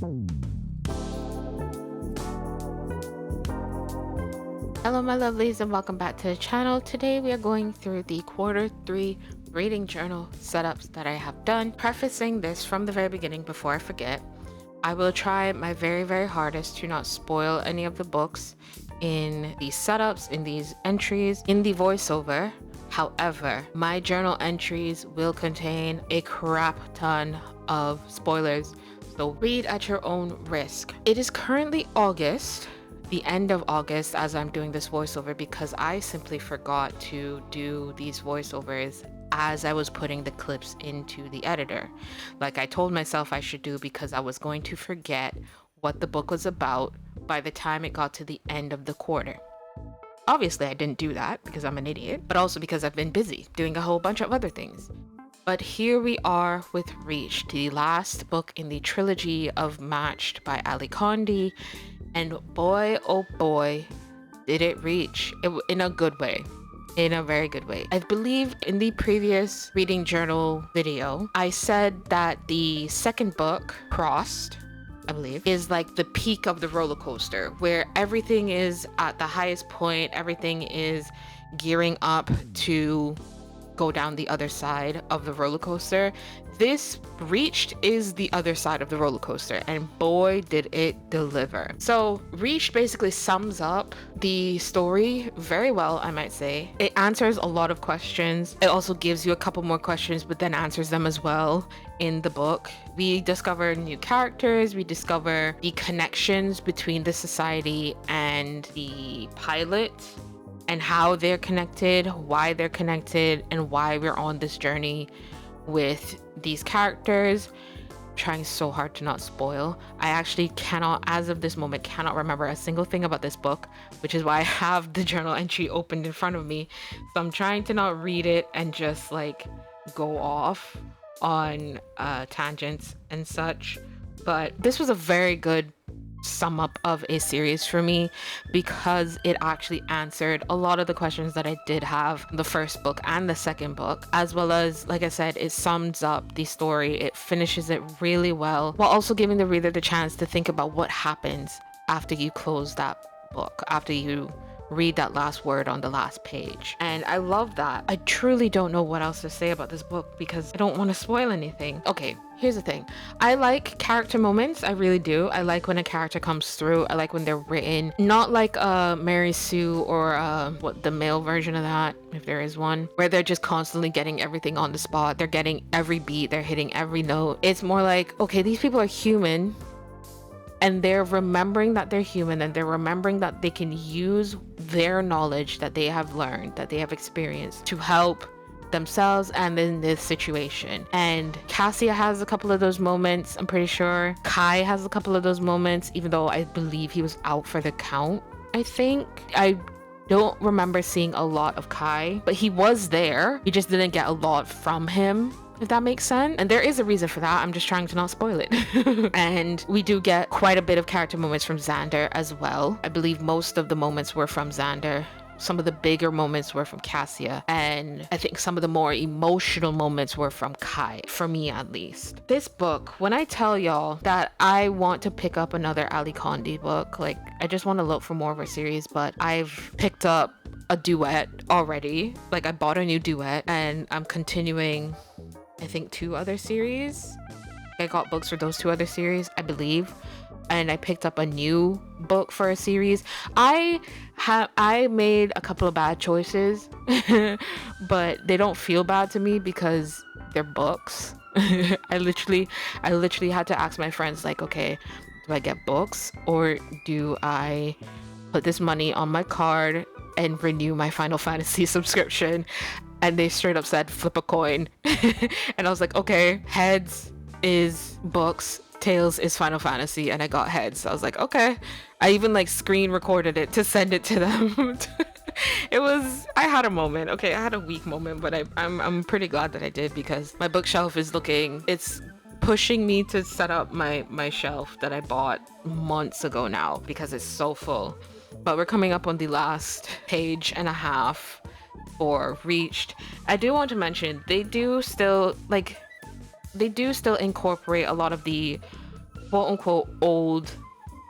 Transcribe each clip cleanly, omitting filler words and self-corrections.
Hello my lovelies and welcome back to the channel. Today we are going through the Q3 reading journal setups that I have done. Prefacing this from the very beginning before I forget, I will try my very hardest to not spoil any of the books in these setups, in these entries, in the voiceover. However, my journal entries will contain a crap ton of spoilers, so read at your own risk. It is currently August, the end of August, as I'm doing this voiceover because I simply forgot to do these voiceovers as I was putting the clips into the editor, like I told myself I should do, because I was going to forget what the book was about by the time it got to the end of the quarter. Obviously I didn't do that because I'm an idiot, but also because I've been busy doing a whole bunch of other things. But here we are with Reached, the last book in the trilogy of Matched by Ali Condi. And boy, oh boy, did it reach it in a good way, in a very good way. I believe in the previous reading journal video, I said that the second book, Crossed, I believe, is like the peak of the roller coaster, where everything is at the highest point, everything is gearing up to go down the other side of the roller coaster. This Reached is the other side of the roller coaster, and boy did it deliver. So Reached basically sums up the story very well, I might say. It answers a lot of questions. It also gives you a couple more questions, but then answers them as well in the book. We discover new characters, we discover the connections between the society and the pilot, and how they're connected, why they're connected, and why we're on this journey with these characters. I'm trying so hard to not spoil. I actually cannot, as of this moment, cannot remember a single thing about this book, which is why I have the journal entry opened in front of me. So I'm trying to not read it and just like go off on tangents and such. But this was a very good sum up of a series for me, because it actually answered a lot of the questions that I did have in the first book and the second book, as well as, like I said, it sums up the story. It finishes it really well, while also giving the reader the chance to think about what happens after you close that book, after you read that last word on the last page. And I love that. I truly don't know what else to say about this book because I don't want to spoil anything. Okay, here's the thing. I like character moments. I really do. I like when a character comes through. I like when they're written, not like Mary Sue or what the male version of that, if there is one, where they're just constantly getting everything on the spot. They're getting every beat, they're hitting every note. It's more like, okay, these people are human, and they're remembering that they're human, and they're remembering that they can use their knowledge that they have learned, that they have experienced, to help themselves and in this situation. And Cassia has a couple of those moments, I'm pretty sure. Kai has a couple of those moments, even though I believe he was out for the count, I think. I don't remember seeing a lot of Kai, but he was there. We just didn't get a lot from him, if that makes sense. And there is a reason for that. I'm just trying to not spoil it. And we do get quite a bit of character moments from Xander as well. I believe most of the moments were from Xander. Some of the bigger moments were from Cassia, and I think some of the more emotional moments were from Kai, for me at least. This book, when I tell y'all that I want to pick up another Ali Condi book, like I just want to look for more of her series, but I've picked up a duet already. Like I bought a new duet and I'm continuing, I think, 2 other series. I got books for those 2 other series, I believe. And I picked up a new book for a series. I made a couple of bad choices, but they don't feel bad to me because they're books. I literally had to ask my friends, like, okay, do I get books or do I put this money on my card and renew my Final Fantasy subscription? And they straight up said, flip a coin. And I was like, okay, heads is books, tails is Final Fantasy, and I got heads. I was like, okay. I even like screen recorded it to send it to them. I had a moment. Okay, I had a weak moment, but I'm pretty glad that I did, because my bookshelf is it's pushing me to set up my shelf that I bought months ago now, because it's so full. But we're coming up on the last page and a half for Reached. I do want to mention they do still incorporate a lot of the quote unquote old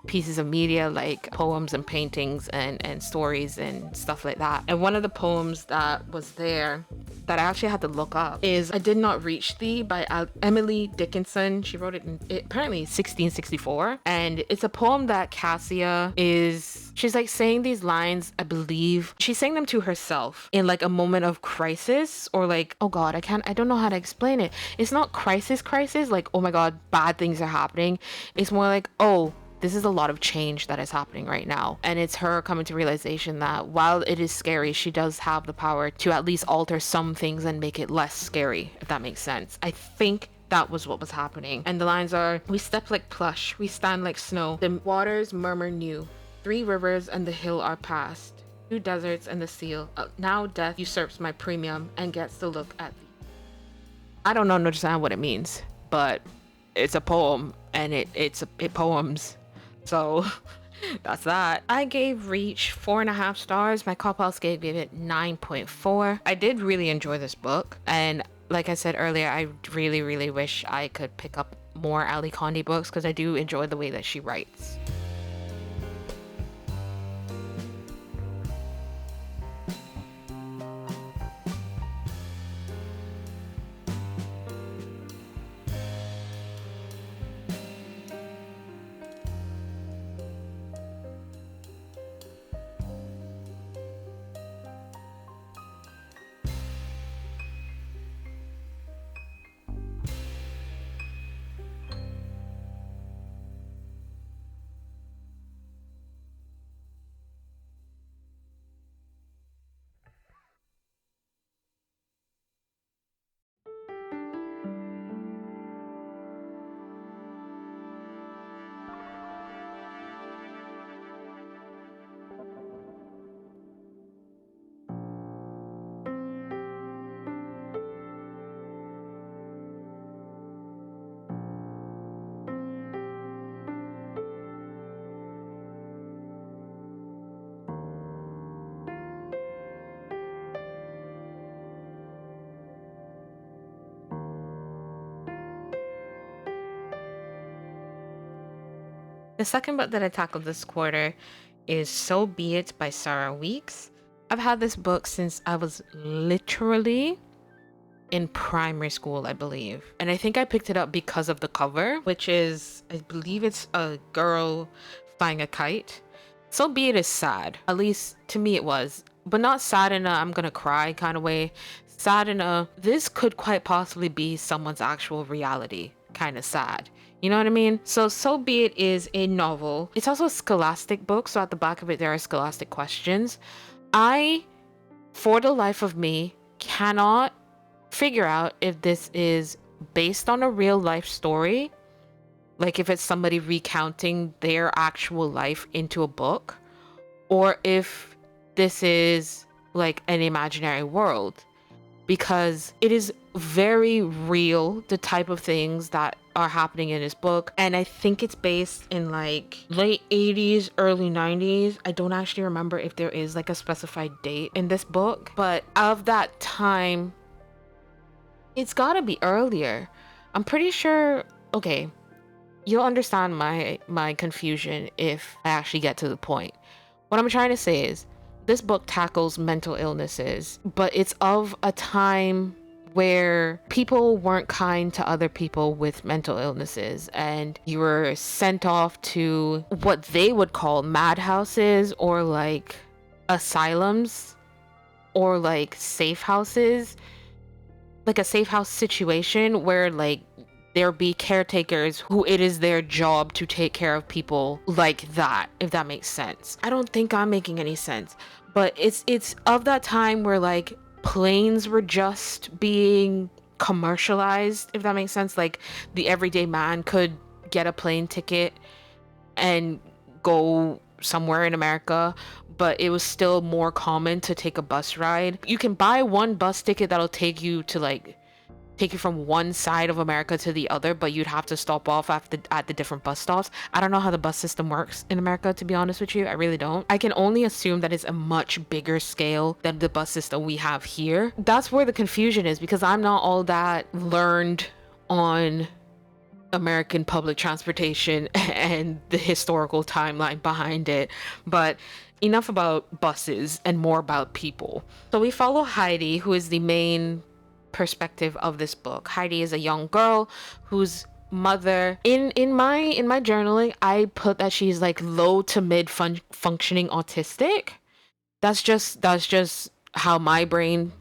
pieces of media like poems and paintings and stories and stuff like that. And one of the poems that was there that I actually had to look up is I Did Not Reach Thee by Emily Dickinson. She wrote it in apparently 1664. And it's a poem that Cassia she's like saying these lines, I believe. She's saying them to herself in like a moment of crisis, or like, oh God, I don't know how to explain it. It's not crisis, like, oh my God, bad things are happening. It's more like, oh, this is a lot of change that is happening right now. And it's her coming to realization that while it is scary, she does have the power to at least alter some things and make it less scary, if that makes sense. I think that was what was happening. And the lines are, we step like plush, we stand like snow. The waters murmur new. 3 rivers and the hill are past. 2 deserts and the seal. Now death usurps my premium and gets to look at thee. I don't understand what it means, but it's a poem and it poems. So that's that. I gave Reach 4.5 stars. My Cop House gave it 9.4. I did really enjoy this book. And like I said earlier, I really, really wish I could pick up more Ali Condi books because I do enjoy the way that she writes. The second book that I tackled this quarter is So Be It by Sarah Weeks. I've had this book since I was literally in primary school, I believe. And I think I picked it up because of the cover, which is, I believe it's a girl flying a kite. So Be It is sad. At least to me it was. But not sad in a I'm gonna cry kind of way. Sad in a this could quite possibly be someone's actual reality kind of sad. You know what I mean? So Be It is a novel. It's also a scholastic book. So at the back of it, there are scholastic questions. I, for the life of me, cannot figure out if this is based on a real life story, like if it's somebody recounting their actual life into a book, or if this is like an imaginary world, because it is very real, the type of things that are happening in this book. And I think it's based in like late 80s, early 90s. I don't actually remember if there is like a specified date in this book, but of that time, it's gotta be earlier. I'm pretty sure. Okay, you'll understand my confusion if I actually get to the point. What I'm trying to say is this book tackles mental illnesses, but it's of a time where people weren't kind to other people with mental illnesses, and you were sent off to what they would call madhouses, or like asylums, or like safe houses, like a safe house situation where like there be caretakers who it is their job to take care of people like that, if that makes sense. I don't think I'm making any sense, but it's of that time where like planes were just being commercialized, if that makes sense. Like the everyday man could get a plane ticket and go somewhere in America, but it was still more common to take a bus ride. You can buy one bus ticket that'll take you from one side of America to the other, but you'd have to stop off at the different bus stops. I don't know how the bus system works in America, to be honest with you. I really don't. I can only assume that it's a much bigger scale than the bus system we have here. That's where the confusion is, because I'm not all that learned on American public transportation and the historical timeline behind it. But enough about buses and more about people. So we follow Heidi, who is the main perspective of this book. Heidi is a young girl whose mother, in my journaling, I put that she's like low to mid functioning autistic. That's just how my brain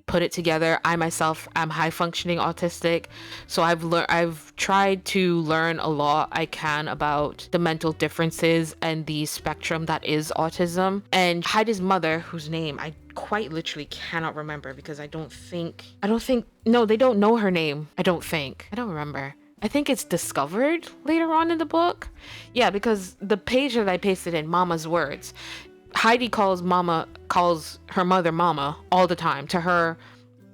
put it together. I myself am high functioning autistic, so I've tried to learn a lot I can about the mental differences and the spectrum that is autism. And Heidi's mother, whose name I quite literally cannot remember, because I don't think no, they don't know her name. I don't remember. I think it's discovered later on in the book. Yeah, because the page that I pasted in, Mama's words, Heidi calls her mother Mama all the time. To her,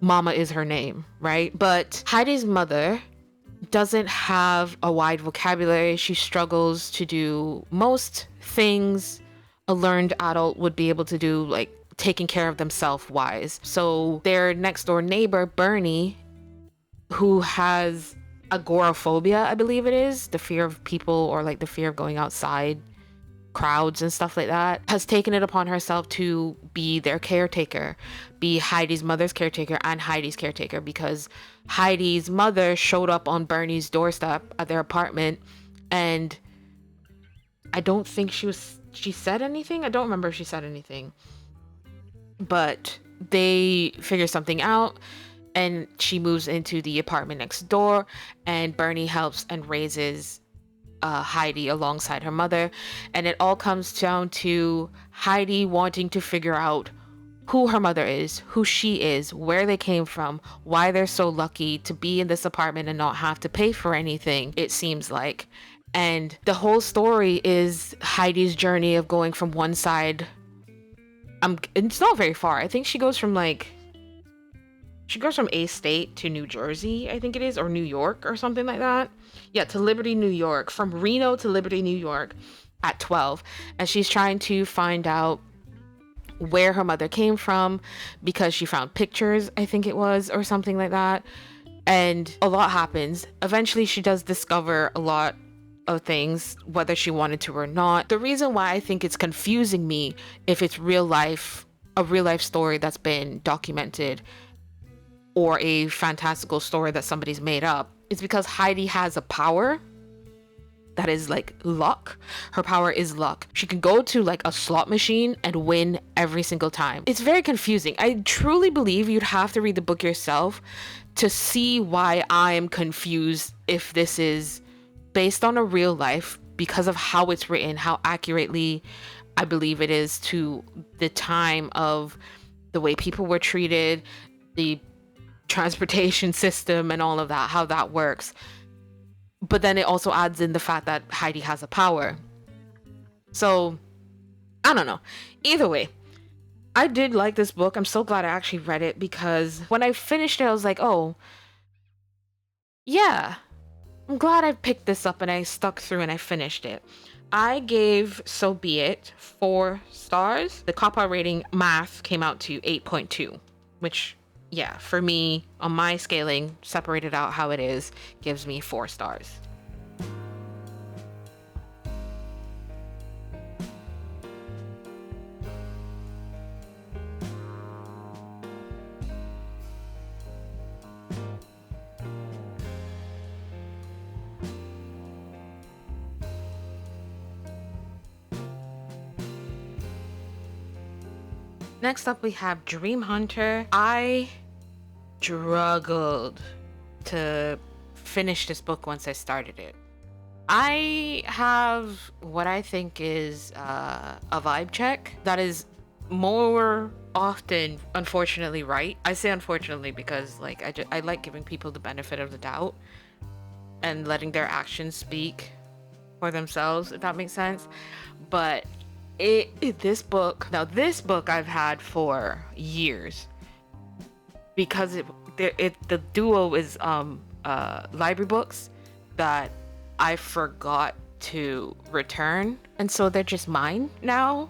Mama is her name, right? But Heidi's mother doesn't have a wide vocabulary. She struggles to do most things a learned adult would be able to do, like taking care of themselves wise. So their next door neighbor, Bernie, who has agoraphobia, I believe it is, the fear of people, or like the fear of going outside crowds and stuff like that, has taken it upon herself to be their caretaker, be Heidi's mother's caretaker and Heidi's caretaker, because Heidi's mother showed up on Bernie's doorstep at their apartment, and I don't think she said anything. I don't remember if she said anything, but they figure something out and she moves into the apartment next door, and Bernie helps and raises Heidi alongside her mother. And it all comes down to Heidi wanting to figure out who her mother is, who she is, where they came from, why they're so lucky to be in this apartment and not have to pay for anything, it seems like. And the whole story is Heidi's journey of going from one side. It's not very far. I think she goes from A state to New Jersey, I think it is, or New York or something like that. Yeah, to Liberty, New York. From Reno to Liberty, New York at 12. And she's trying to find out where her mother came from, because she found pictures, I think it was, or something like that. And a lot happens. Eventually, she does discover a lot of things, whether she wanted to or not. The reason why I think it's confusing me, if it's a real life story that's been documented, or a fantastical story that somebody's made up, is because Heidi has a power that is like luck. Her power is luck. She can go to like a slot machine and win every single time. It's very confusing. I truly believe you'd have to read the book yourself to see why I am confused if this is based on a real life, because of how it's written, how accurately I believe it is to the time of the way people were treated, the transportation system and all of that, how that works. But then it also adds in the fact that Heidi has a power. So I don't know. Either way, I did like this book. I'm so glad I actually read it, because when I finished it, I was like, oh yeah, I'm glad I picked this up and I stuck through and I finished it. I gave So Be It 4 stars. The cop-out rating math came out to 8.2, which, yeah, for me, on my scaling, separated out how it is, gives me 4 stars. Next up, we have Dreamhunter. I struggled to finish this book once I started it. I have what I think is a vibe check that is more often, unfortunately, right. I say unfortunately because like I like giving people the benefit of the doubt and letting their actions speak for themselves, if that makes sense. But this book I've had for years, because the duo is library books that I forgot to return, and so they're just mine now.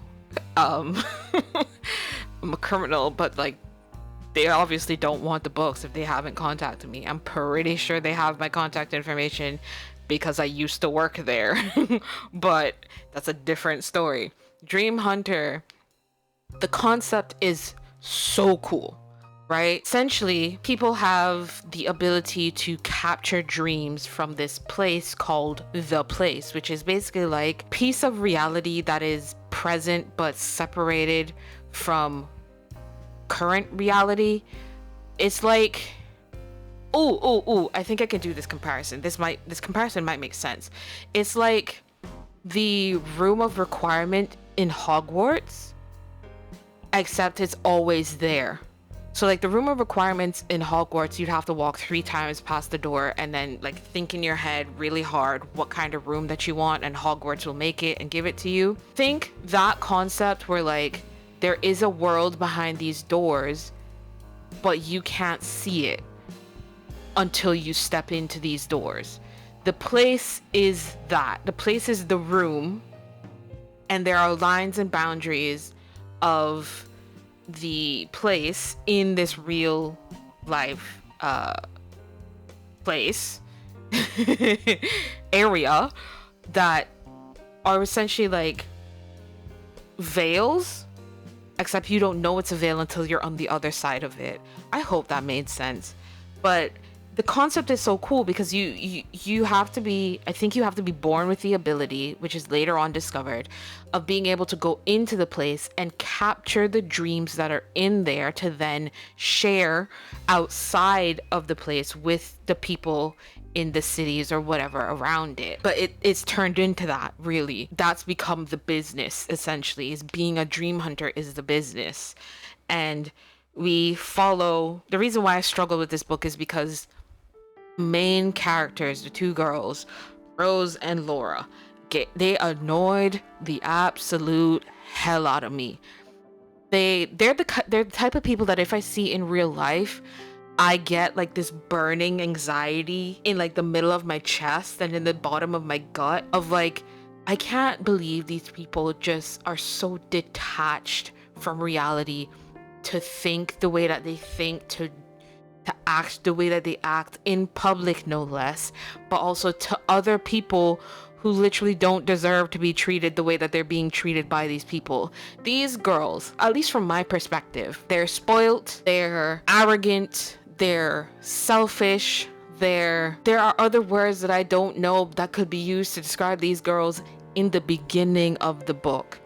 I'm a criminal, but like they obviously don't want the books if they haven't contacted me. I'm pretty sure they have my contact information because I used to work there. But that's a different story. Dreamhunter, the concept is so cool, right? Essentially, people have the ability to capture dreams from this place called the place, which is basically like a piece of reality that is present but separated from current reality. It's like, I think I can do this comparison. This comparison might make sense. It's like the room of requirement in Hogwarts, except it's always there. So like the room of requirements in Hogwarts, you'd have to walk 3 times past the door and then like think in your head really hard what kind of room that you want, and Hogwarts will make it and give it to you. Think that concept where like there is a world behind these doors, but you can't see it until you step into these doors. The place is that. The place is the room, and there are lines and boundaries of the place in this real life place area that are essentially like veils, except you don't know it's a veil until you're on the other side of it. I hope that made sense. But the concept is so cool because you have to be, I think you have to be born with the ability, which is later on discovered, of being able to go into the place and capture the dreams that are in there to then share outside of the place with the people in the cities or whatever around it. But it's turned into that, really. That's become the business, essentially. Is being a dream hunter is the business. And we follow, the reason why I struggle with this book is because main characters, the 2 girls, Rose and Laura, they annoyed the absolute hell out of me. They're the type of people that if I see in real life, I get like this burning anxiety in like the middle of my chest and in the bottom of my gut of like, I can't believe these people just are so detached from reality to think the way that they think, to act the way that they act in public, no less, but also to other people who literally don't deserve to be treated the way that they're being treated by these people. These girls, at least from my perspective, they're spoilt, they're arrogant, they're selfish, there are other words that I don't know that could be used to describe these girls in the beginning of the book.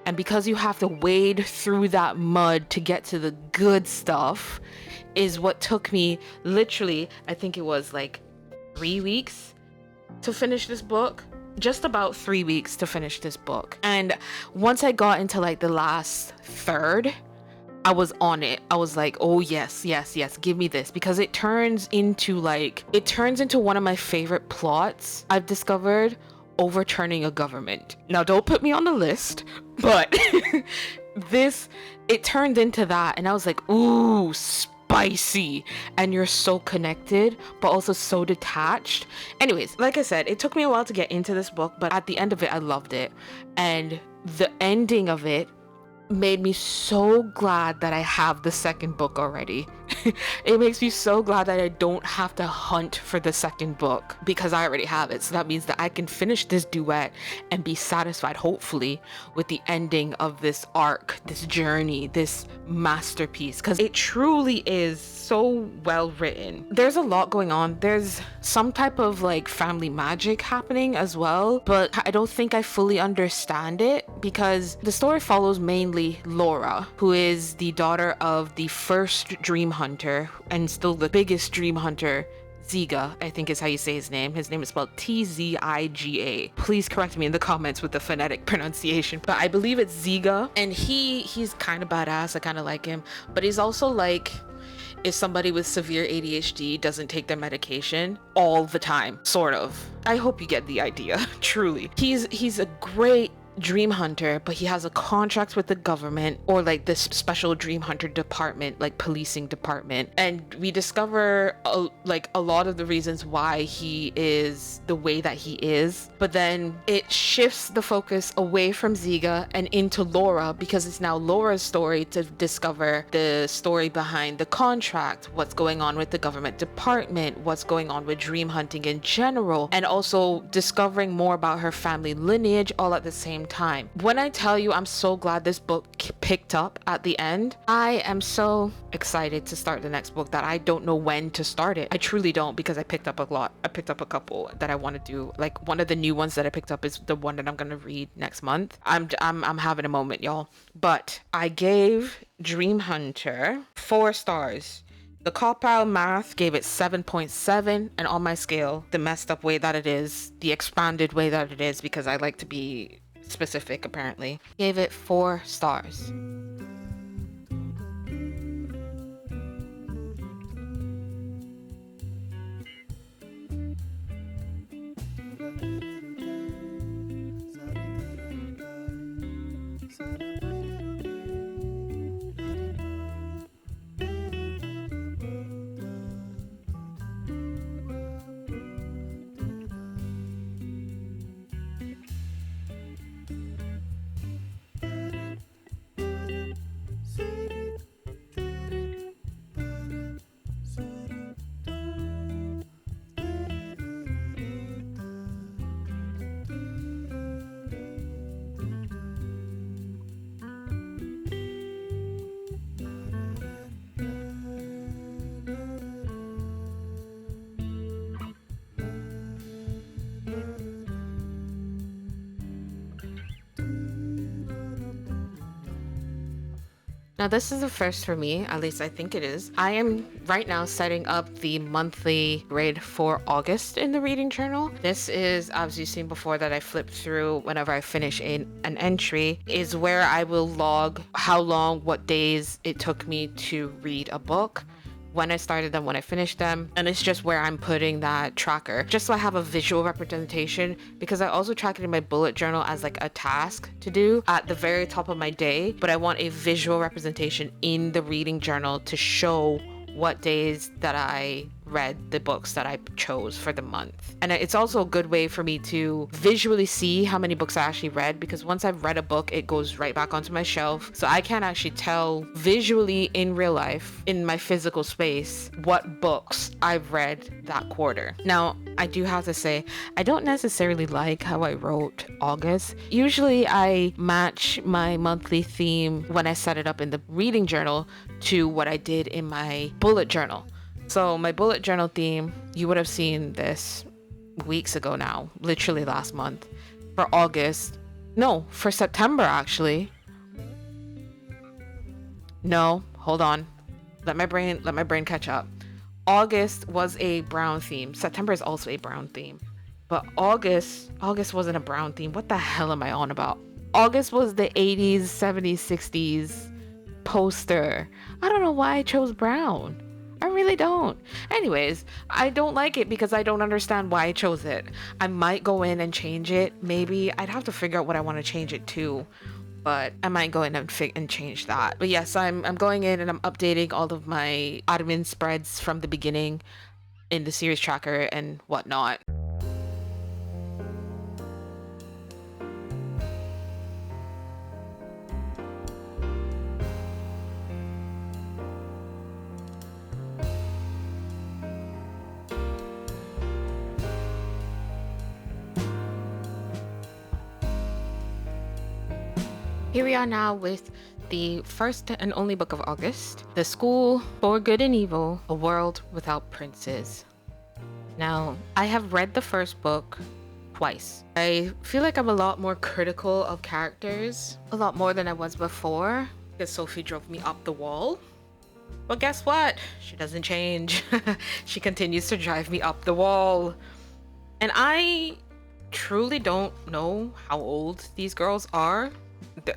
And because you have to wade through that mud to get to the good stuff is what took me literally, I think it was like 3 weeks to finish this book. Just about 3 weeks to finish this book. And once I got into like the last third, I was on it. I was like, oh yes, give me this. Because it turns into one of my favorite plots I've discovered, overturning a government. Now don't put me on the list, but it turned into that, and I was like, ooh, spicy. And you're so connected but also so detached. Anyways, like I said, it took me a while to get into this book, but at the end of it I loved it. And the ending of it made me so glad that I have the second book already. It makes me so glad that I don't have to hunt for the second book because I already have it. So that means that I can finish this duet and be satisfied, hopefully, with the ending of this arc, this journey, this masterpiece, because it truly is so well written. There's a lot going on. There's some type of like family magic happening as well, but I don't think I fully understand it because the story follows mainly Laura, who is the daughter of the first dream hunter and still the biggest dream hunter, Ziga, I think is how you say his name. His name is spelled T-Z-I-G-A. Please correct me in the comments with the phonetic pronunciation, but I believe it's Ziga. And he's kind of badass. I kind of like him, but he's also like, if somebody with severe ADHD doesn't take their medication all the time, sort of. I hope you get the idea. Truly, he's a great Dreamhunter, but he has a contract with the government, or like this special Dreamhunter department, like policing department. And we discover like a lot of the reasons why he is the way that he is. But then it shifts the focus away from Ziga and into Laura, because it's now Laura's story to discover the story behind the contract, what's going on with the government department, what's going on with dream hunting in general, and also discovering more about her family lineage all at the same time. When I tell you I'm so glad this book picked up at the end, I am so excited to start the next book that I don't know when to start it. I truly don't, because I picked up a lot. I picked up a couple that I want to do. Like, one of the new ones that I picked up is the one that I'm gonna read next month. I'm having a moment, y'all. But I gave Dreamhunter 4 stars. The Cop-Out math gave it 7.7, and on my scale, the messed up way that it is, the expanded way that it is, because I like to be specific apparently, gave it 4 stars. Now, this is a first for me, at least I think it is. I am right now setting up the monthly grid for August in the reading journal. This is, as you've seen before, that I flip through whenever I finish an entry, is where I will log how long, what days it took me to read a book, when I started them, when I finished them, and it's just where I'm putting that tracker, just so I have a visual representation, because I also track it in my bullet journal as like a task to do at the very top of my day, but I want a visual representation in the reading journal to show what days that I read the books that I chose for the month. And it's also a good way for me to visually see how many books I actually read, because once I've read a book, it goes right back onto my shelf. So I can actually tell visually in real life, in my physical space, what books I've read that quarter. Now, I do have to say, I don't necessarily like how I wrote August. Usually I match my monthly theme when I set it up in the reading journal to what I did in my bullet journal. So my bullet journal theme, you would have seen this weeks ago now, literally last month. For August, no, for September actually. No, hold on. Let my brain catch up. August was a brown theme. September is also a brown theme. But August wasn't a brown theme. What the hell am I on about? August was the 80s, 70s, 60s poster. I don't know why I chose brown. I really don't. Anyways, I don't like it because I don't understand why I chose it. I might go in and change it. Maybe I'd have to figure out what I want to change it to, but I might go in and change that. But yes, I'm going in and I'm updating all of my admin spreads from the beginning in the series tracker and whatnot. Here we are now with the first and only book of August, The School for Good and Evil, A World Without Princes. Now, I have read the first book twice. I feel like I'm a lot more critical of characters, a lot more than I was before, because Sophie drove me up the wall. But guess what? She doesn't change. She continues to drive me up the wall. And I truly don't know how old these girls are.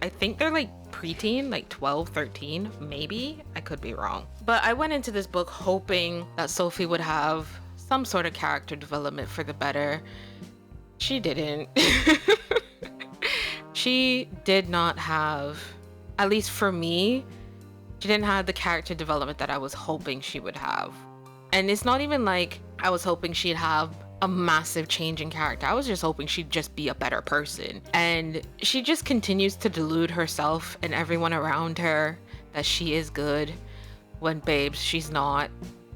I think they're like preteen, like 12, 13, maybe. I could be wrong. But I went into this book hoping that Sophie would have some sort of character development for the better. She didn't. she did not have, at least for me, she didn't have the character development that I was hoping she would have. And it's not even like I was hoping she'd have a massive change in character. I was just hoping she'd just be a better person. And she just continues to delude herself and everyone around her that she is good when, babes, she's not.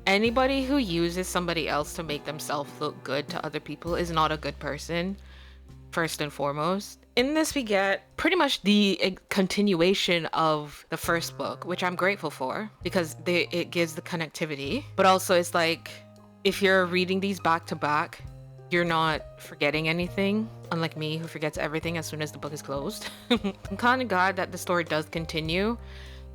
Anybody who uses somebody else to make themselves look good to other people is not a good person, first and foremost. In this, we get pretty much the continuation of the first book, which I'm grateful for because it gives the connectivity. But also, it's like, if you're reading these back to back, you're not forgetting anything, unlike me, who forgets everything as soon as the book is closed. I'm kind of glad that the story does continue.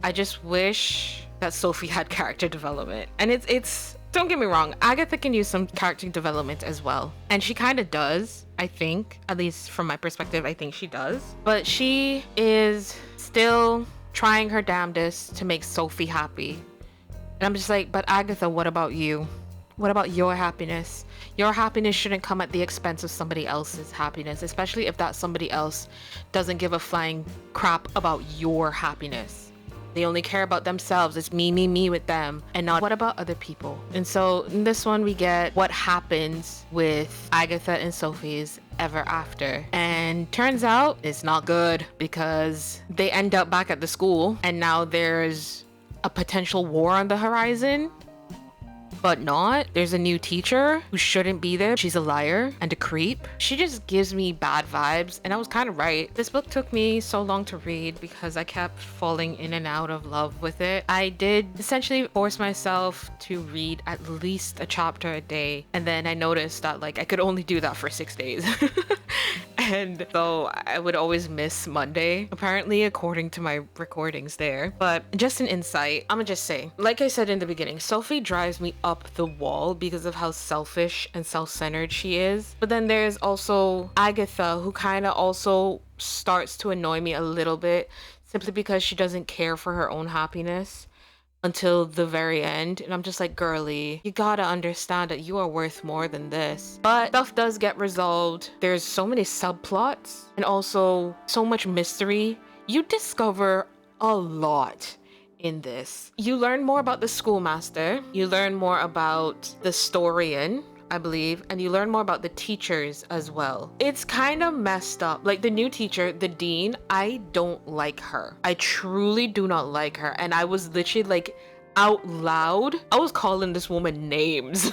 I just wish that Sophie had character development. And it's don't get me wrong, Agatha can use some character development as well. And she kind of does, I think. At least from my perspective, I think she does. But she is still trying her damnedest to make Sophie happy. And I'm just like, but Agatha, what about you? What about your happiness? Your happiness shouldn't come at the expense of somebody else's happiness, especially if that somebody else doesn't give a flying crap about your happiness. They only care about themselves. It's me, me, me with them, and not what about other people. And so in this one, we get what happens with Agatha and Sophie's ever after. And turns out it's not good because they end up back at the school and now there's a potential war on the horizon. But not. There's a new teacher who shouldn't be there. She's a liar and a creep. She just gives me bad vibes, and I was kind of right. This book took me so long to read because I kept falling in and out of love with it. I did essentially force myself to read at least a chapter a day, and then I noticed that like I could only do that for 6 days. And so I would always miss Monday, apparently, according to my recordings there. But just an insight, I'm gonna just say, like I said in the beginning, Sophie drives me up the wall because of how selfish and self-centered she is. But then there's also Agatha, who kind of also starts to annoy me a little bit simply because she doesn't care for her own happiness until the very end. And I'm just like, girly, you gotta understand that you are worth more than this. But stuff does get resolved. There's so many subplots and also so much mystery. You discover a lot in this. You learn more about the schoolmaster, you learn more about the Storian, I believe, and you learn more about the teachers as well. It's kind of messed up. Like the new teacher, the dean, I don't like her. I truly do not like her. And I was literally like, out loud, I was calling this woman names.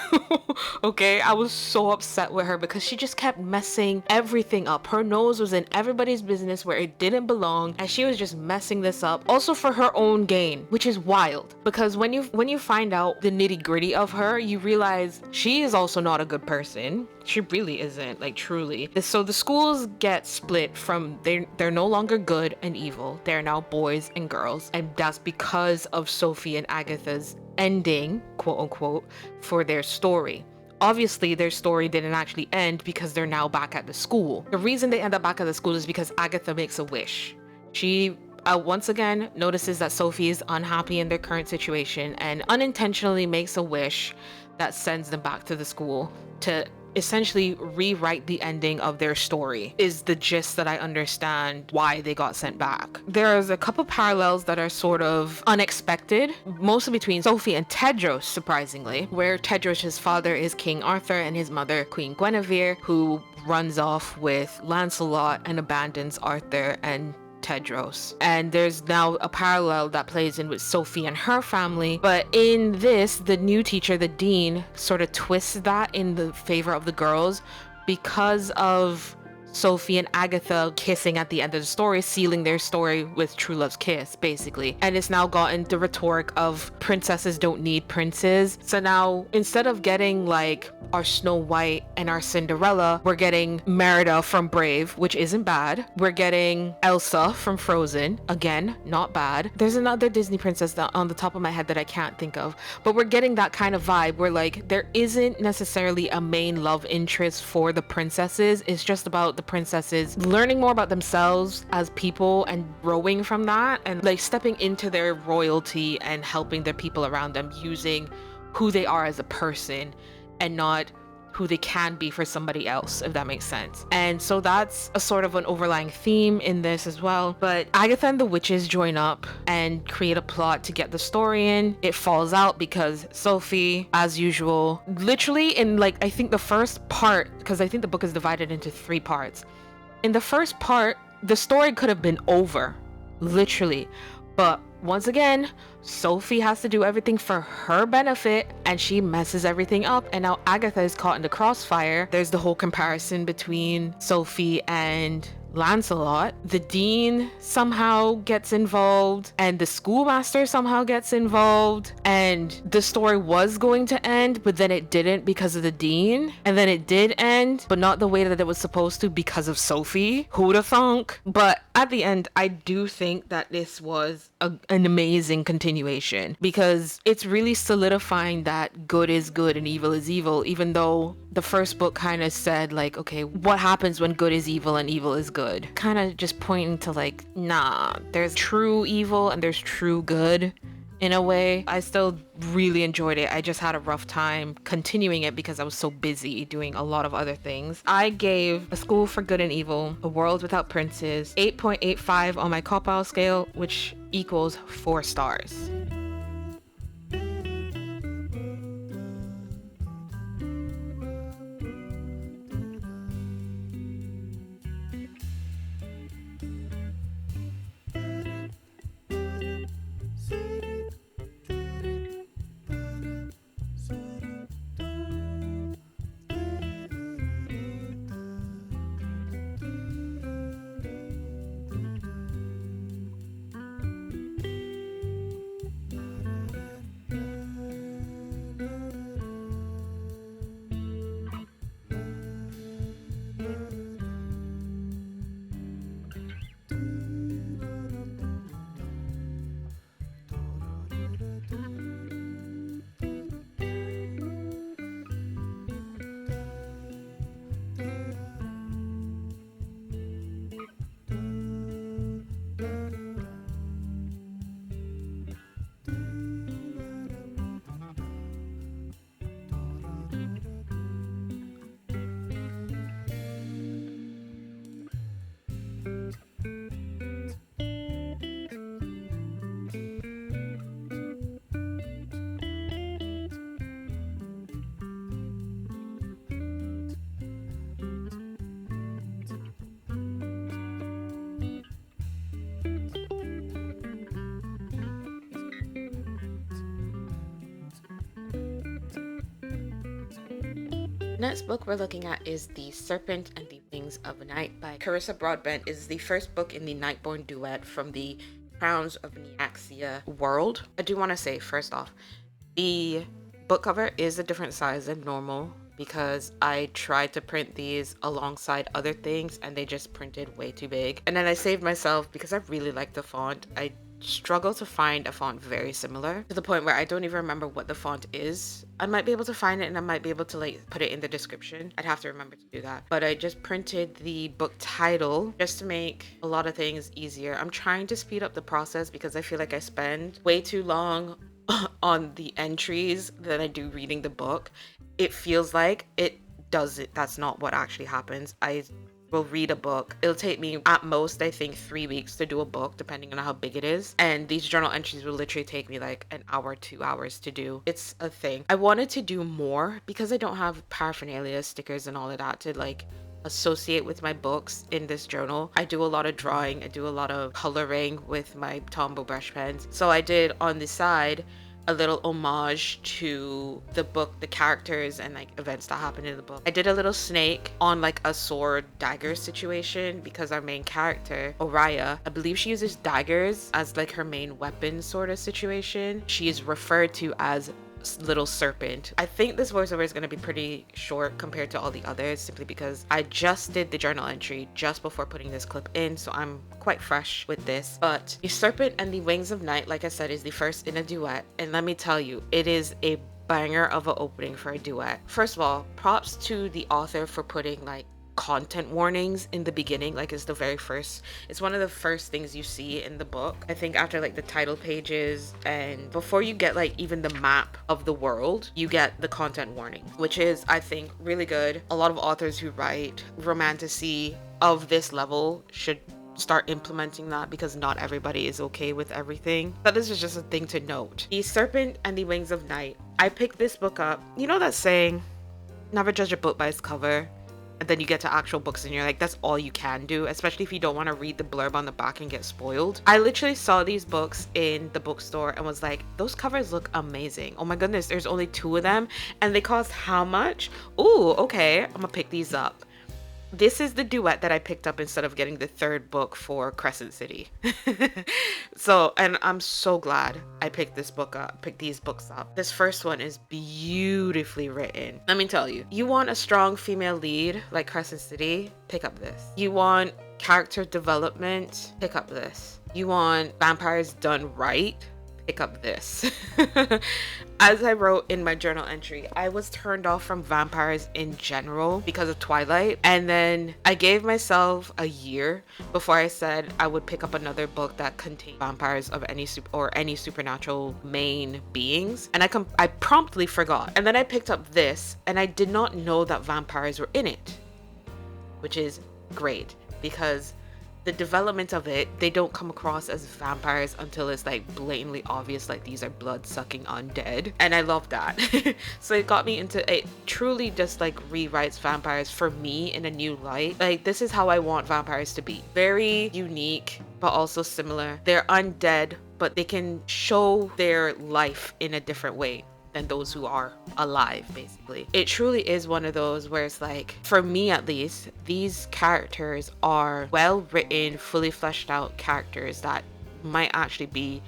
Okay, I was so upset with her because she just kept messing everything up. Her nose was in everybody's business where it didn't belong, and she was just messing this up, also for her own gain, which is wild. Because when you find out the nitty-gritty of her, you realize she is also not a good person. She really isn't, like, truly. So the schools get split from, they're no longer good and evil. They're now boys and girls, and that's because of Sophie and Agatha's ending, quote unquote, for their story. Obviously, their story didn't actually end because they're now back at the school. The reason they end up back at the school is because Agatha makes a wish. She once again notices that Sophie is unhappy in their current situation and unintentionally makes a wish that sends them back to the school to essentially rewrite the ending of their story, is the gist that I understand why they got sent back. There's a couple parallels that are sort of unexpected, mostly between Sophie and Tedros, surprisingly, where Tedros' father is King Arthur and his mother Queen Guinevere, who runs off with Lancelot and abandons Arthur and Tedros. And there's now a parallel that plays in with Sophie and her family, but in this, the new teacher, the dean, sort of twists that in the favor of the girls because of Sophie and Agatha kissing at the end of the story, sealing their story with true love's kiss, basically. And it's now gotten the rhetoric of princesses don't need princes. So now, instead of getting like our Snow White and our Cinderella, we're getting Merida from Brave, which isn't bad. We're getting Elsa from Frozen, again, not bad. There's another Disney princess that on the top of my head that I can't think of, but we're getting that kind of vibe where like there isn't necessarily a main love interest for the princesses. It's just about the princesses learning more about themselves as people and growing from that, and like stepping into their royalty and helping the people around them using who they are as a person and not who they can be for somebody else, if that makes sense. And so that's a sort of an overlying theme in this as well. But Agatha and the witches join up and create a plot to get the story in. It falls out because Sophie, as usual, literally in like, I think the first part, because I think the book is divided into 3 parts. In the first part, the story could have been over, literally. But once again, Sophie has to do everything for her benefit and she messes everything up, and now Agatha is caught in the crossfire. There's the whole comparison between Sophie and Lancelot. The dean somehow gets involved and the schoolmaster somehow gets involved, and the story was going to end, but then it didn't because of the dean, and then it did end, but not the way that it was supposed to because of Sophie. Who'da thunk? But at the end, I do think that this was an amazing continuation, because it's really solidifying that good is good and evil is evil, even though the first book kind of said like, okay, what happens when good is evil and evil is good? Kind of just pointing to like, nah, there's true evil and there's true good in a way. I still really enjoyed it. I just had a rough time continuing it because I was so busy doing a lot of other things. I gave A School for Good and Evil, A World Without Princes, 8.85 on my cop-out scale, which equals 4 stars. Next book we're looking at is The Serpent and the Wings of Night by Carissa Broadbent. Is the first book in the Nightborn duet from the Crowns of Neaxia world. I do want to say first off, the book cover is a different size than normal because I tried to print these alongside other things and they just printed way too big. And then I saved myself because I really like the font. I struggle to find a font very similar to the point where I don't even remember what the font is. I might be able to find it and I might be able to like put it in the description. I'd have to remember to do that. But I just printed the book title just to make a lot of things easier. I'm trying to speed up the process because I feel like I spend way too long on the entries than I do reading the book. It feels like it does it. That's not what actually happens. I will read a book. It'll take me at most, I think, 3 weeks to do a book, depending on how big it is. And these journal entries will literally take me like an hour, 2 hours to do. It's a thing. I wanted to do more because I don't have paraphernalia, stickers and all of that to like associate with my books in this journal. I do a lot of drawing. I do a lot of coloring with my Tombow brush pens. So I did on the side a little homage to the book, the characters and like events that happened in the book. I did a little snake on like a sword dagger situation because our main character, Oriah, I believe she uses daggers as like her main weapon sort of situation. She is referred to as Little Serpent. I think this voiceover is going to be pretty short compared to all the others simply because I just did the journal entry just before putting this clip in, so I'm quite fresh with this. But The Serpent and the Wings of Night, like I said, is the first in a duet, and let me tell you, it is a banger of an opening for a duet. First of all, props to the author for putting like content warnings in the beginning. Like it's one of the first things you see in the book. I think after like the title pages, and before you get like even the map of the world, you get the content warning, which is, I think, really good. A lot of authors who write romantasy of this level should start implementing that, because not everybody is okay with everything. But this is just a thing to note. The Serpent and the Wings of Night. I picked this book up. You know that saying, never judge a book by its cover? And then you get to actual books and you're like, that's all you can do, especially if you don't want to read the blurb on the back and get spoiled. I literally saw these books in the bookstore and was like, those covers look amazing. Oh my goodness, there's only 2 of them and they cost how much? Ooh, okay, I'm gonna pick these up. This is the duet that I picked up instead of getting the 3rd book for Crescent City. So, and I'm so glad I picked these books up. This first one is beautifully written. Let me tell you, you want a strong female lead like Crescent City, pick up this. You want character development, pick up this. You want vampires done right, pick up this. As I wrote in my journal entry, I was turned off from vampires in general because of Twilight, and then I gave myself a year before I said I would pick up another book that contained vampires of any supernatural main beings, and I promptly forgot. And then I picked up this and I did not know that vampires were in it, which is great because the development of it, they don't come across as vampires until it's like blatantly obvious, like these are blood-sucking undead, and I love that. So it got me into it. Truly just like rewrites vampires for me in a new light. Like, this is how I want vampires to be. Very unique, but also similar. They're undead, but they can show their life in a different way than those who are alive, basically. It truly is one of those where it's like, for me at least, these characters are well written, fully fleshed out characters that might actually be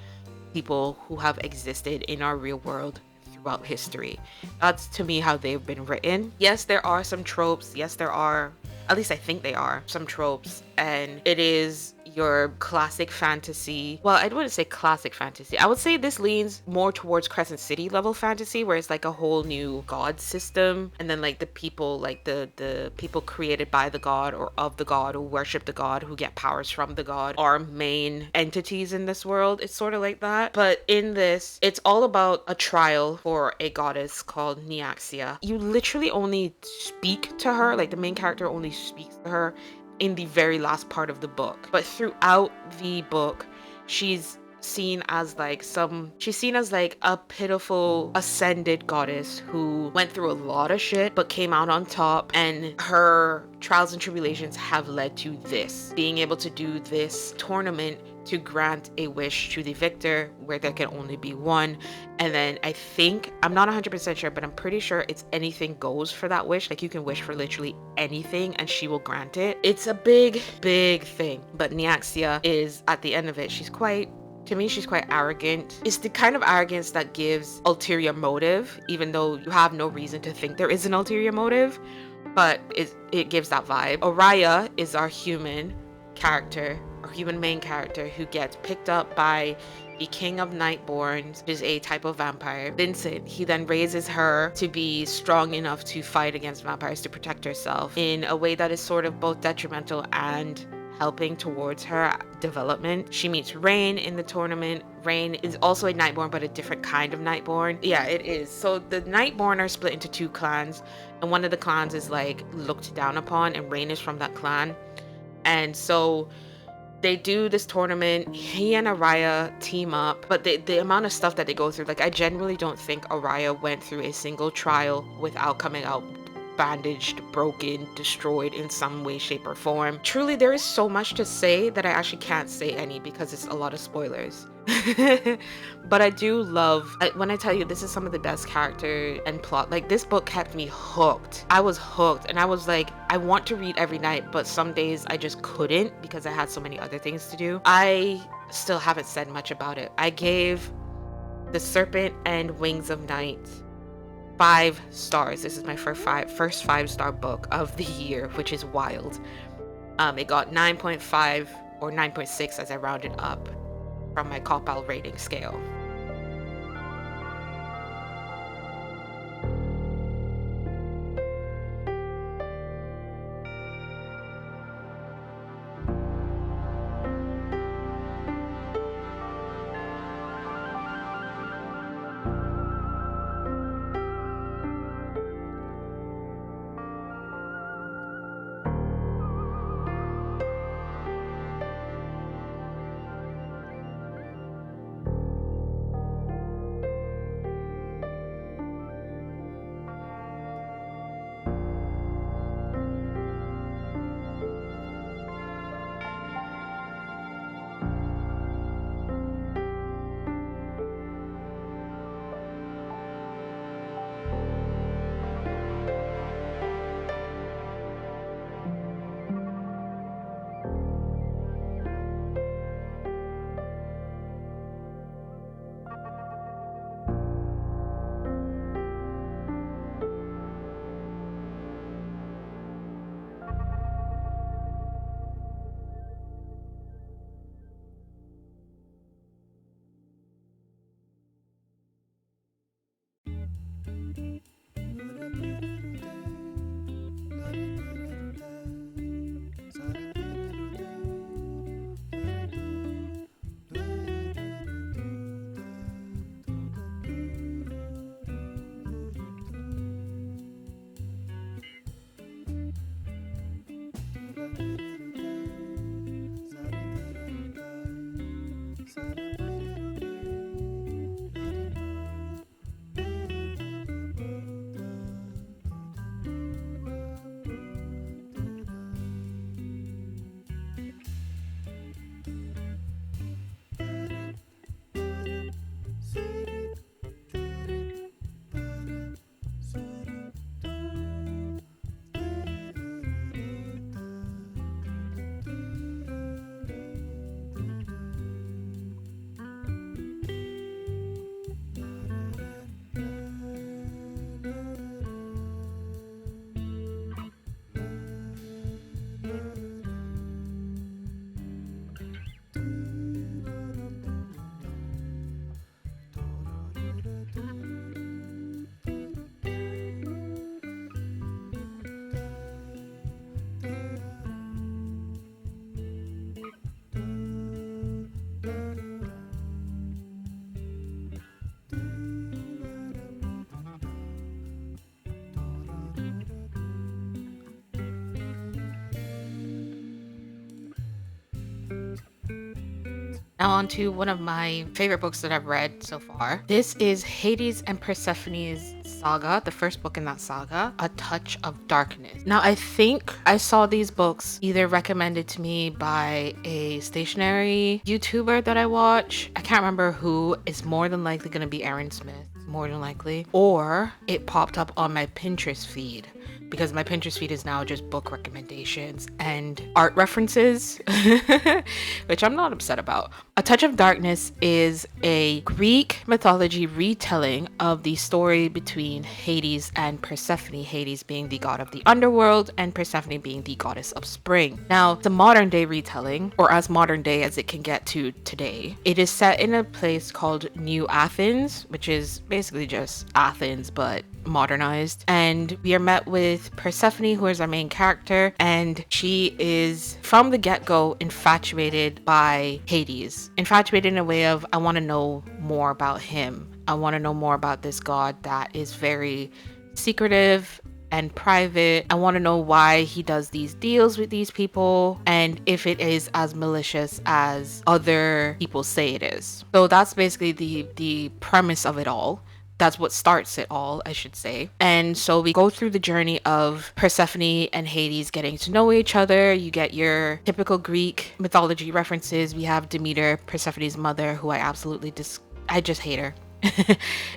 people who have existed in our real world throughout history. That's to me how they've been written. Yes, there are some tropes. Yes, there are, at least I think they are, some tropes, and it is your classic fantasy. Well, I wouldn't say classic fantasy. I would say this leans more towards Crescent City level fantasy, where it's like a whole new god system, and then like the people, like the people created by the god or of the god who worship the god, who get powers from the god, are main entities in this world. It's sort of like that. But in this, it's all about a trial for a goddess called Neaxia. You literally only speak to her, like the main character only speaks to her in the very last part of the book, but throughout the book she's seen as like a pitiful ascended goddess who went through a lot of shit but came out on top, and her trials and tribulations have led to this, being able to do this tournament to grant a wish to the victor, where there can only be one. And then I think, I'm not 100% sure, but I'm pretty sure it's anything goes for that wish. Like, you can wish for literally anything and she will grant it. It's a big thing. But Neaxia is, at the end of it, she's quite arrogant. It's the kind of arrogance that gives ulterior motive, even though you have no reason to think there is an ulterior motive, but it gives that vibe. Araya is our human main character, who gets picked up by the King of Nightborns, which is a type of vampire, Vincent. He then raises her to be strong enough to fight against vampires, to protect herself in a way that is sort of both detrimental and helping towards her development. She meets Rain in the tournament. Rain is also a Nightborn, but a different kind of Nightborn. Yeah, it is. So the Nightborn are split into 2 clans, and one of the clans is like looked down upon, and Rain is from that clan. And so they do this tournament. He and Araya team up, but the amount of stuff that they go through, like, I genuinely don't think Araya went through a single trial without coming out bandaged, broken, destroyed in some way, shape, or form. Truly, there is so much to say that I actually can't say any because it's a lot of spoilers. But I do love, when I tell you this is some of the best character and plot, like, this book kept me hooked. I was hooked, and I was like, I want to read every night, but some days I just couldn't because I had so many other things to do. I still haven't said much about it. I gave The Serpent and Wings of Night 5 stars. This is my first 5-star book of the year, which is wild. It got 9.5 or 9.6 as I rounded up from my cop-out rating scale. Now on to one of my favorite books that I've read so far. This is Hades and Persephone's saga, the first book in that saga, A Touch of Darkness. Now I think I saw these books either recommended to me by a stationery YouTuber that I watch. I can't remember who. It's more than likely going to be Aaron Smith, more than likely. Or it popped up on my Pinterest feed, because my Pinterest feed is now just book recommendations and art references, which I'm not upset about. A Touch of Darkness is a Greek mythology retelling of the story between Hades and Persephone, Hades being the god of the underworld and Persephone being the goddess of spring. Now, the modern day retelling, or as modern day as it can get to today, it is set in a place called New Athens, which is basically just Athens, but modernized. And we are met with Persephone, who is our main character, and she is from the get-go infatuated by Hades. Infatuated in a way of, I want to know more about him. I want to know more about this god that is very secretive and private. I want to know why he does these deals with these people and if it is as malicious as other people say it is. So that's basically the premise of it all. That's what starts it all, I should say. And so we go through the journey of Persephone and Hades getting to know each other. You get your typical Greek mythology references. We have Demeter, Persephone's mother, who I absolutely I just hate her.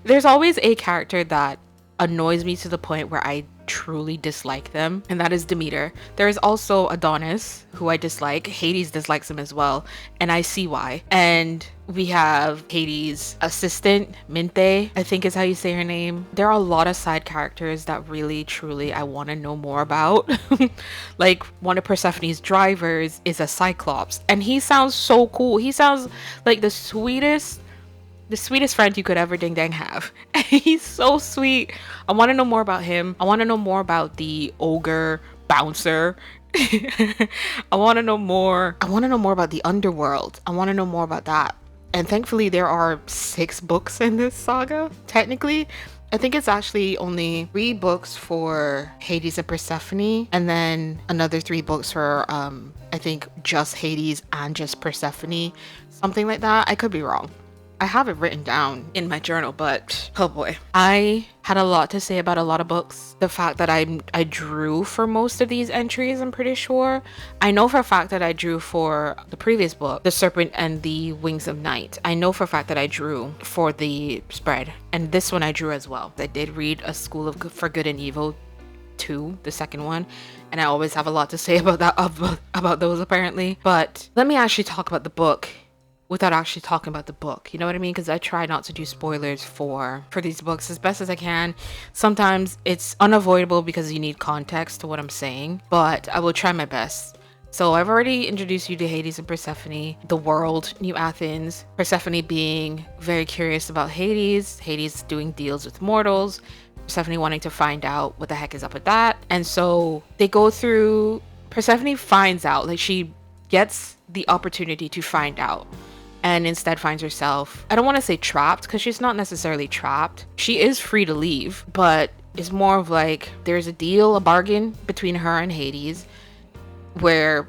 There's always a character that annoys me to the point where I truly dislike them, and that is Demeter. There is also Adonis, who I dislike. Hades dislikes him as well, and I see why. And we have Hades' assistant, Minthe, I think is how you say her name. There are a lot of side characters that really, truly I want to know more about. Like, one of Persephone's drivers is a Cyclops, and he sounds so cool. He sounds like the sweetest friend you could ever ding dang have. He's so sweet. I want to know more about him. I want to know more about the ogre bouncer. I want to know more about the underworld. I want to know more about that. And thankfully there are 6 books in this saga. Technically, I think it's actually only 3 books for Hades and Persephone, and then another 3 books for I think just Hades and just Persephone, something like that. I could be wrong. I have it written down in my journal, but oh boy. I had a lot to say about a lot of books. The fact that I drew for most of these entries, I'm pretty sure. I know for a fact that I drew for the previous book, The Serpent and the Wings of Night. I know for a fact that I drew for the spread, and this one I drew as well. I did read A School for Good and Evil 2, the second one, and I always have a lot to say about that, about those apparently. But let me actually talk about the book without actually talking about the book, you know what I mean? Because I try not to do spoilers for these books as best as I can. Sometimes it's unavoidable because you need context to what I'm saying, but I will try my best. So I've already introduced you to Hades and Persephone, the world, New Athens, Persephone being very curious about Hades, Hades doing deals with mortals, Persephone wanting to find out what the heck is up with that. And so they go through, Persephone finds out, like she gets the opportunity to find out, and instead finds herself, I don't want to say trapped, because she's not necessarily trapped. She is free to leave, but it's more of like there's a deal, a bargain between her and Hades, where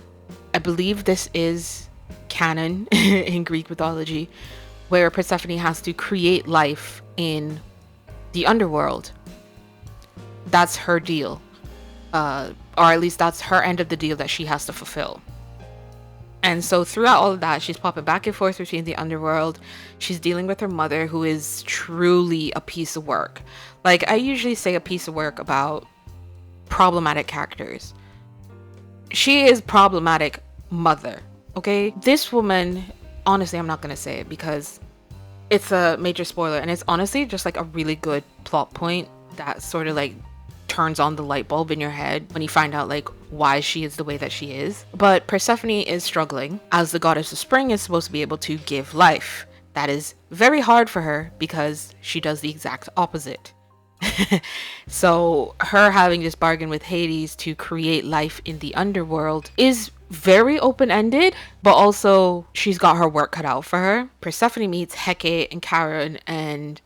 I believe this is canon in Greek mythology, where Persephone has to create life in the underworld. That's her deal, or at least that's her end of the deal that she has to fulfill. And so throughout all of that, she's popping back and forth between the underworld. She's dealing with her mother, who is truly a piece of work. Like, I usually say a piece of work about problematic characters. She is problematic mother, okay? This woman, honestly, I'm not gonna say it because it's a major spoiler, and it's honestly just like a really good plot point that sort of like turns on the light bulb in your head when you find out like why she is the way that she is. But Persephone is struggling, as the goddess of spring is supposed to be able to give life. That is very hard for her because she does the exact opposite. So her having this bargain with Hades to create life in the underworld is very open-ended, but also she's got her work cut out for her. Persephone meets Hecate and Charon and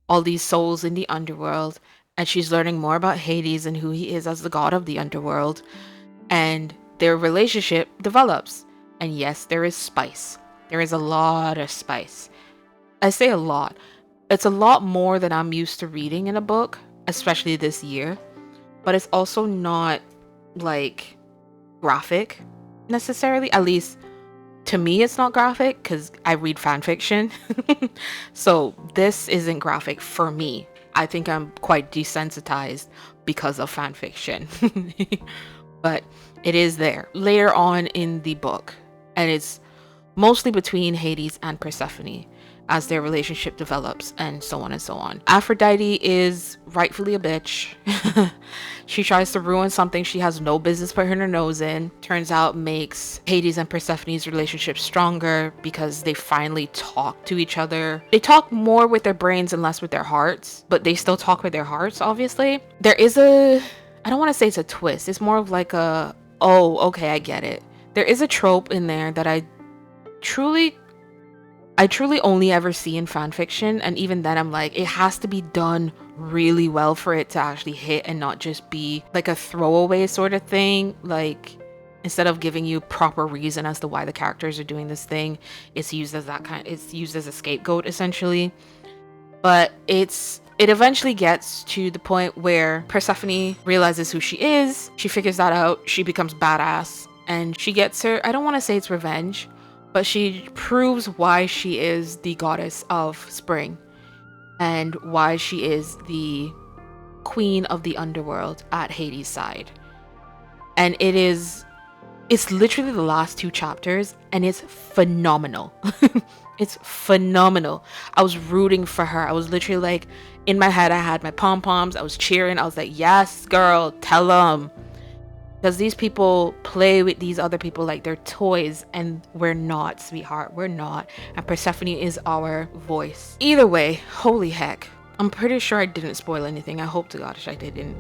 all these souls in the underworld, and she's learning more about Hades and who he is as the god of the underworld, and their relationship develops. And yes, there is spice. There is a lot of spice. I say a lot. It's a lot more than I'm used to reading in a book, especially this year, but it's also not like graphic necessarily. At least to me it's not graphic because I read fan fiction. So this isn't graphic for me. I think I'm quite desensitized because of fan fiction. But it is there later on in the book, and it's mostly between Hades and Persephone as their relationship develops, and so on and so on. Aphrodite is rightfully a bitch. She tries to ruin something she has no business putting her nose in. Turns out makes Hades and Persephone's relationship stronger because they finally talk to each other. They talk more with their brains and less with their hearts, but they still talk with their hearts, obviously. There is I don't want to say it's a twist. It's more of like a, oh, okay, I get it. There is a trope in there that I truly only ever see in fan fiction, and even then I'm like, it has to be done really well for it to actually hit and not just be like a throwaway sort of thing. Like, instead of giving you proper reason as to why the characters are doing this thing, it's used as a scapegoat essentially. But it eventually gets to the point where Persephone realizes who she is. She figures that out. She becomes badass, and she gets her, I don't want to say it's revenge, but she proves why she is the goddess of spring and why she is the queen of the underworld at Hades' side. And it's literally the last 2 chapters, and it's phenomenal. It's phenomenal. I was rooting for her. I was literally like, in my head I had my pom-poms, I was cheering, I was like, yes girl, tell them. Because these people play with these other people like they're toys, and we're not, sweetheart. We're not. And Persephone is our voice. Either way, holy heck. I'm pretty sure I didn't spoil anything. I hope to God I didn't.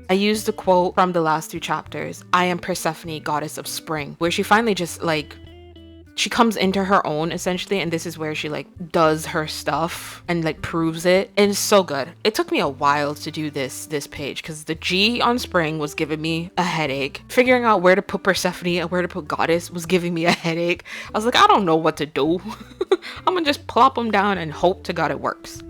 I used the quote from the last two chapters, I am Persephone, goddess of spring, where she finally just like, she comes into her own essentially, and this is where she like does her stuff and like proves it. And it's so good. It took me a while to do this page because the G on spring was giving me a headache. Figuring out where to put Persephone and where to put goddess was giving me a headache. I was like, I don't know what to do. I'm gonna just plop them down and hope to God it works.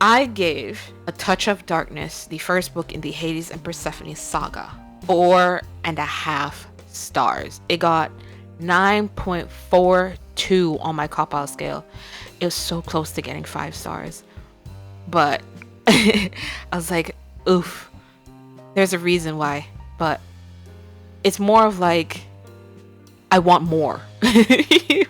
I gave A Touch of Darkness, the first book in the Hades and Persephone saga, 4.5 stars. It got 9.42 on my Copile scale. It was so close to getting 5 stars. But I was like, oof, there's a reason why. But it's more of like, I want more,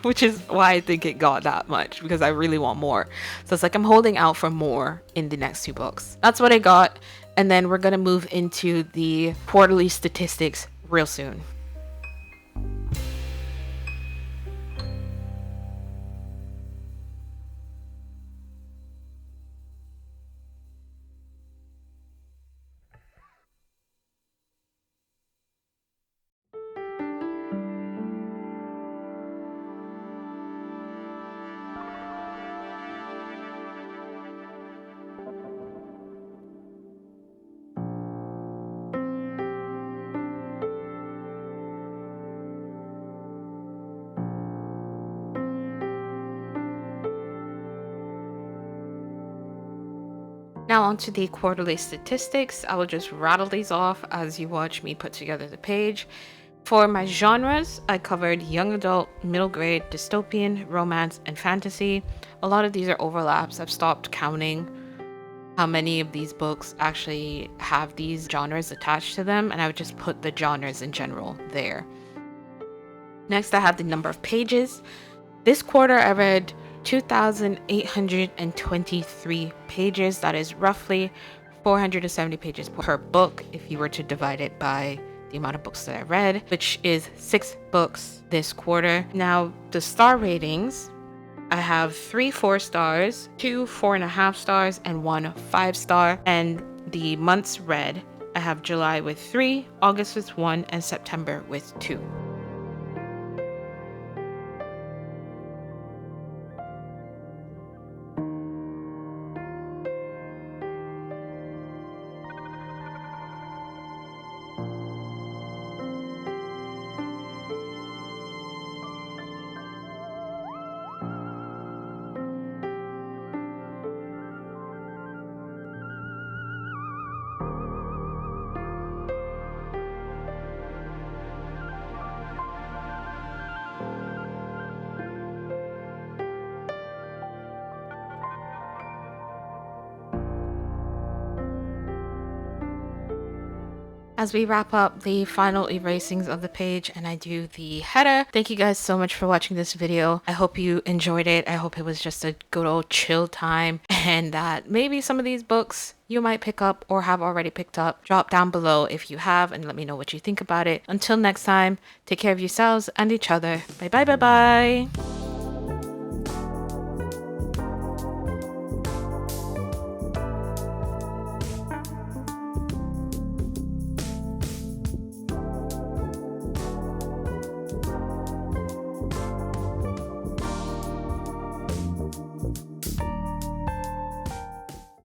which is why I think it got that much, because I really want more. So it's like I'm holding out for more in the next 2 books. That's what I got. And then we're going to move into the quarterly statistics real soon. Now onto the quarterly statistics. I will just rattle these off as you watch me put together the page. For my genres, I covered young adult, middle grade, dystopian, romance, and fantasy. A lot of these are overlaps. I've stopped counting how many of these books actually have these genres attached to them, and I would just put the genres in general there. Next, I have the number of pages. This quarter, I read 2,823 pages. That is roughly 470 pages per book if you were to divide it by the amount of books that I read, which is 6 books this quarter. Now, the star ratings, I have 3 4 stars, 2 4.5 stars, and 1 5 star. And the months read, I have July with 3, August with 1, and September with 2. As we wrap up the final erasings of the page and I do the header, thank you guys so much for watching this video. I hope you enjoyed it. I hope it was just a good old chill time, and that maybe some of these books you might pick up or have already picked up. Drop down below if you have and let me know what you think about it. Until next time, take care of yourselves and each other. Bye bye bye bye.